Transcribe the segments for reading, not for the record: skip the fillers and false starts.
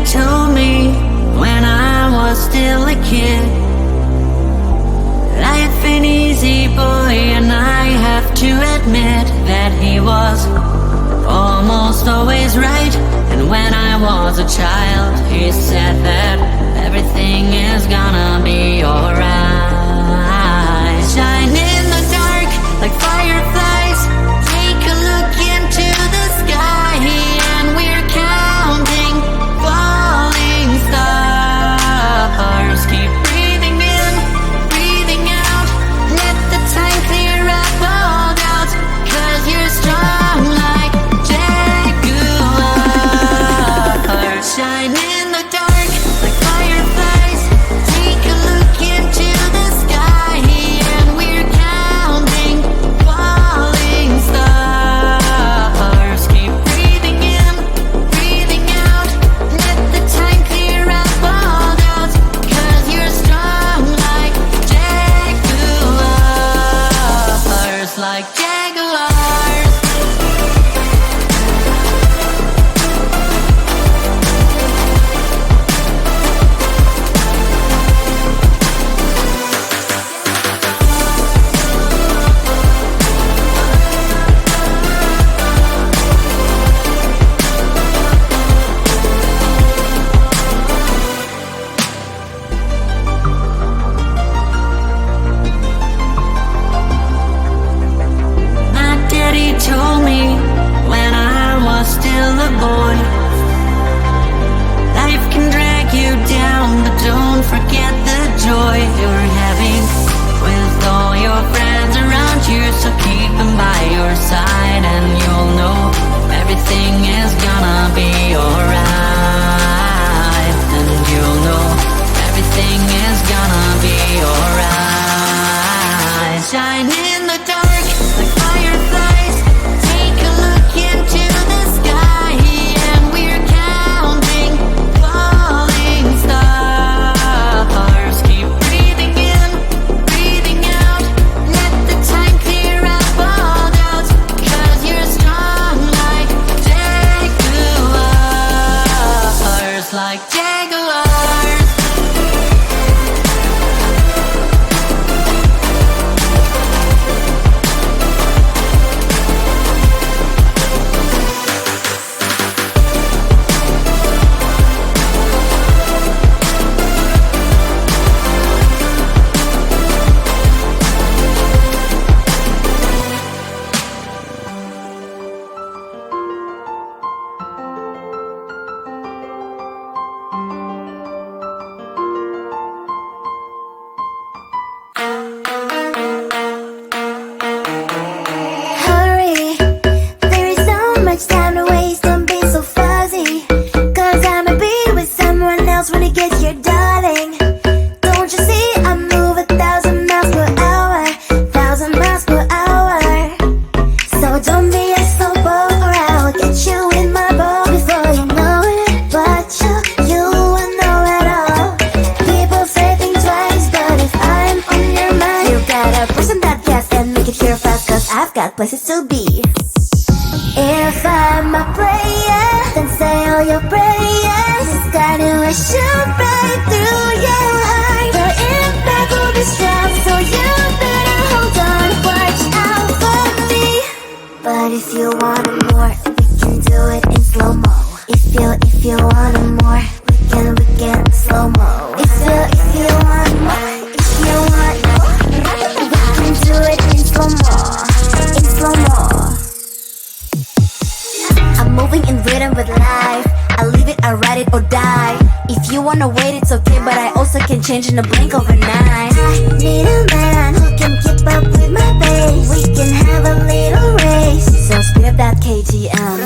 told me when I was still a kid, life ain't easy, boy, and I have to admit that he was almost always right. And when I was a child, he said that everything is gonna be alright. Shine in the dark like fireflies, take a look into the sky, and we're counting falling stars. Keep breathing in, breathing out, let the time clear up all doubts, 'cause you're strong like jaguars. Shine in the dark like fireflies, take a look into the sky, and we're counting falling stars. Keep breathing in, breathing out, let the time clear up all doubts, 'cause you're strong like jaguars, like jaguars. My daddy told me when I was still a boy, life can drag you down, but don't forget the joy you're having with all your friends around you. So keep them by your side, and you'll know everything is gonna be alright. And you'll know everything is gonna be alright. Shine in the dark like fireflies, take a look into the sky, and we're counting falling stars. Keep breathing in, breathing out, let the time clear up all doubts, 'cause you're strong like jaguars, like jaguars. Hurry, there is so much time to waste, don't be so fuzzy, 'cause I'ma be with someone else when it gets here, darling. Don't you see I move 1,000 miles per hour, 1,000 miles per hour. So don't be a slowpoke, or I'll get you in my bowl before you know it. But you will know it all. People say think twice, but if I'm on your mind, you gotta push on that gas and make it here fast, 'cause I've got places to be. If I'm a player, then say all your prayers. It's gonna shoot right through your heart. The impact will be strong, so you better hold on, watch out for me. But if you want it more, we can do it in slow-mo. If you want it more, we can slow-mo. If you want more, if you want more, we can do it in slow-mo, in slow-mo. I'm moving in rhythm with life, I live it, I ride it or die. If you wanna wait, it's okay, but I also can change in a blink overnight. I need a man who can keep up with my pace. We can have a little race, so speed up that KTM.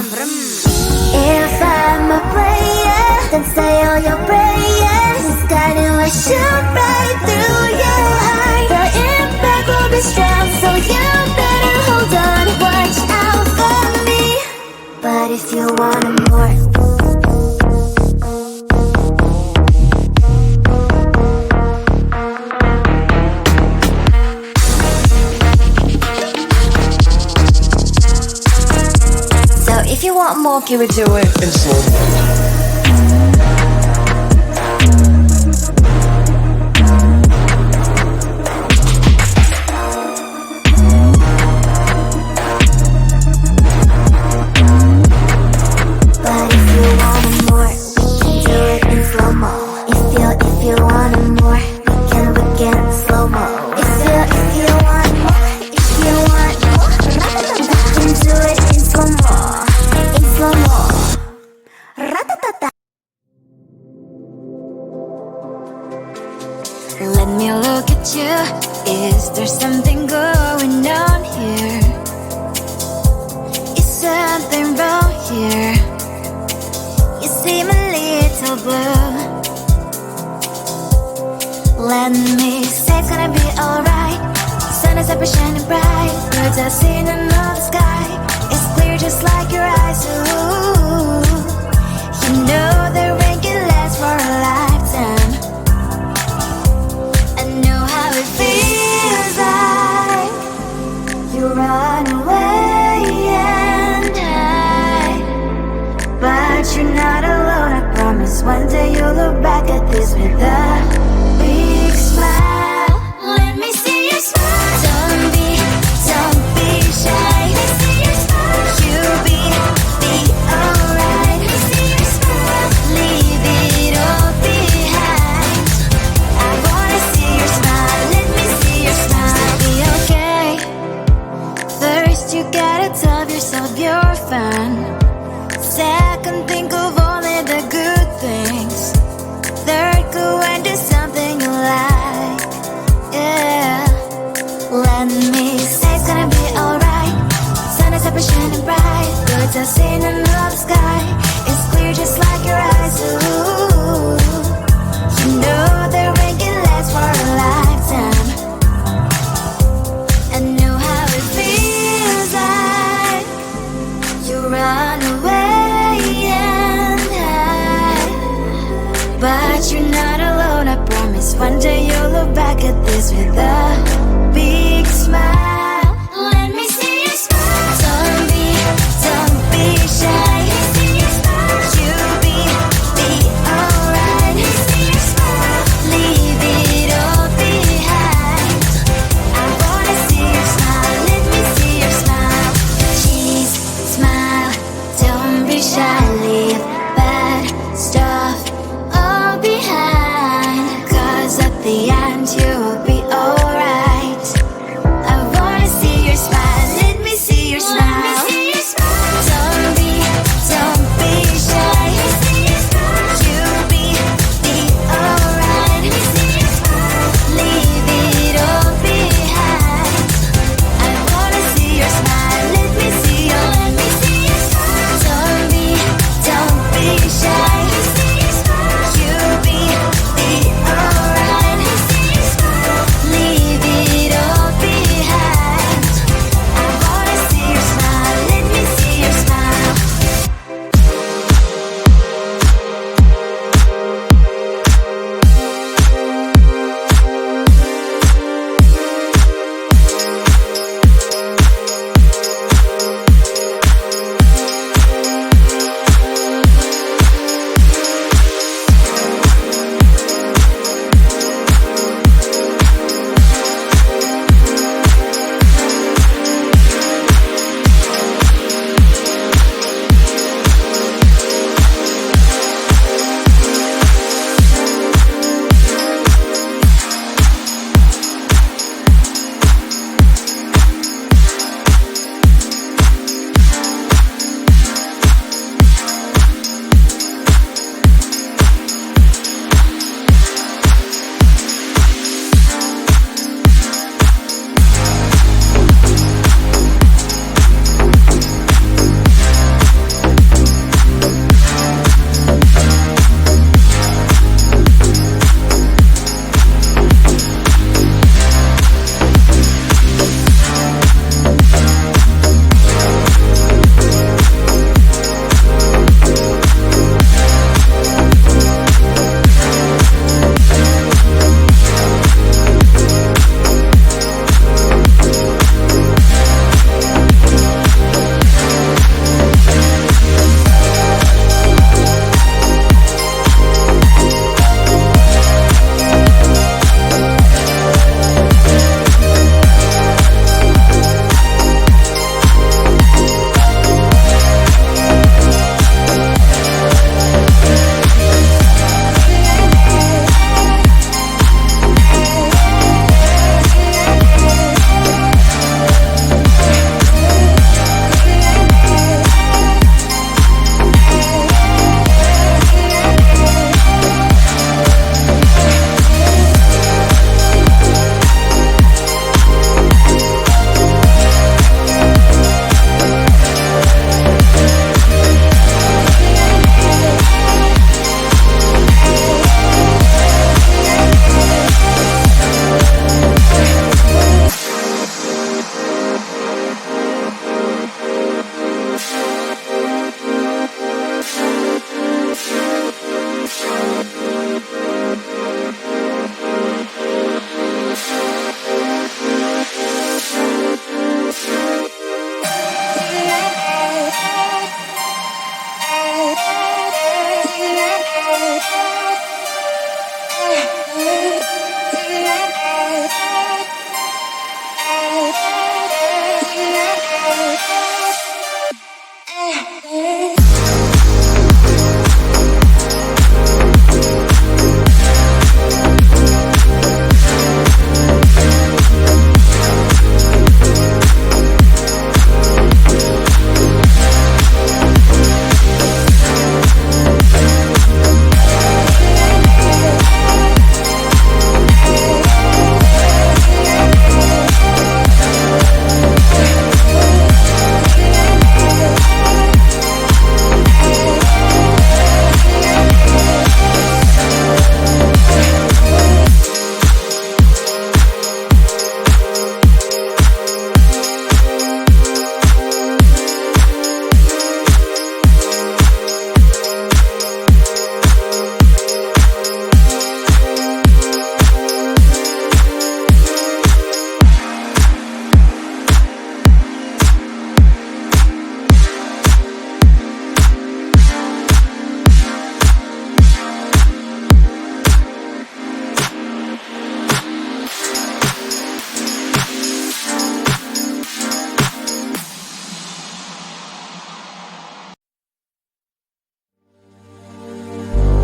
If I'm a player, then say all your prayers. It's gonna shoot right through your heart. The impact will be strong, so you better hold on, watch out for me. But if you want it more, so if you want more, give it to it in slow mo. there's something going on here. Is something wrong here? You seem a little blue. Let me say it's gonna be alright. Sun is up and shining bright. Birds are singing in the sky. It's clear just like your eyes. Ooh, you know the rain can last for a lifetime. I know how it feels like you run away and hide, but you're not alone. I promise one day you'll look back at this with a big smile. Let me see your smile. Don't be shy. Let me see your smile. You'll be alright. Let me see your smile. Leave it all behind. I wanna see your smile. Let me see your smile. Still be okay. First you gotta tell yourself you're fine. Second, think of only the good things. Third, go and do something you like. Yeah. Let me say it's gonna be alright. Sun is up and shining bright. Birds are singing in the sky. It's clear just like your eyes. Ooh, you know the rain can last for a lifetime. I know how it feels like you run away and hide, but you're not alone. I promise one day you'll look back at this with a big smile. Let me see your smile. Don't be shy. Let me see your smile. You'll be alright. Let me see your smile. Leave it all behind. I wanna see your smile. Let me see your smile. Cheese, smile. Don't be shy. Leave bad stuff all behind. 'Cause at the end you'll be alright. I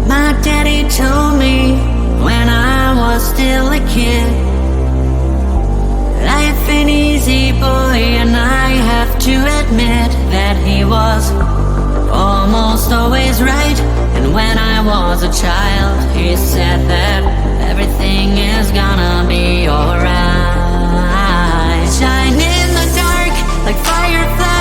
My daddy told me when I was still a kid, life ain't easy, boy, and I have to admit that he was almost always right. And when I was a child, he said that everything is gonna be alright. Shine in the dark like fireflies.